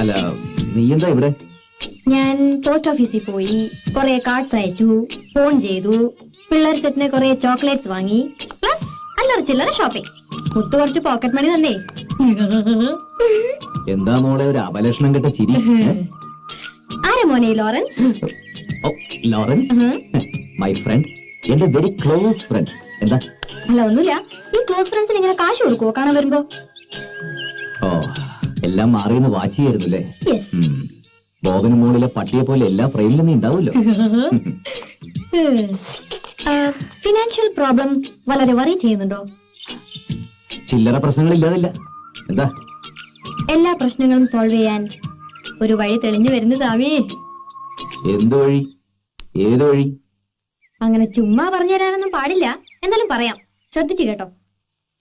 അല്ല, നീ എന്താ ഇവിടെ? ഞാൻ പോസ്റ്റ് ഓഫീസിൽ പോയി, കുറെ കാർഡ്സ് അയച്ചു, ഫോൺ ചെയ്തു, പിള്ളേർ സെറ്റിന് കുറെ ചോക്ലേറ്റ്സ് വാങ്ങി, പ്ലസ് അല്ലറ ചില്ലറ ഷോപ്പിംഗ്. മുത്ത് കുറച്ച് പോക്കറ്റ് മണി തന്നേ. എന്താ മോളെ ഒരു അപലക്ഷണം കെട്ട ചിരി? ആരാ മോനെ ലോറൻസ്? ഓ, ലോറൻസ്, മൈ ഫ്രണ്ട്, എന്റെ വെരി ക്ലോസ് ഫ്രണ്ട്. എന്താ? അല്ല, ഒന്നുമില്ല. ഈ ക്ലോസ് ഫ്രണ്ട്സിന് ഇങ്ങനെ കാശ് കൊടുക്കുവോ കാണാൻ വരുമ്പോ? ഓ, എല്ലാം മാറിയെന്ന് വാച്ച് ചെയ്യായിരുന്നല്ലേ? Yes. ബോബന് മോളിലെ പട്ടിയെ പോലെ എല്ലാ ഫ്രെയിമിലും നീ ഉണ്ടാവുമല്ലോ. ഫിനാൻഷ്യൽ പ്രോബ്ലംസ് വളരെ വറി ചെയ്യുന്നുണ്ടോ? ചില്ലറ പ്രശ്നങ്ങൾ ഇല്ലാതില്ല. എന്താ? എല്ലാ പ്രശ്നങ്ങളും സോൾവ് ചെയ്യാൻ ഒരു വഴി തെളിഞ്ഞു വരുന്നു സ്വാമി. എന്ത് വഴി? ഏത് വഴി? അങ്ങനെ ചുമ്മാ പറഞ്ഞു തരാനൊന്നും പാടില്ല, എന്നാലും പറയാം, ശ്രദ്ധിച്ചു കേട്ടോ.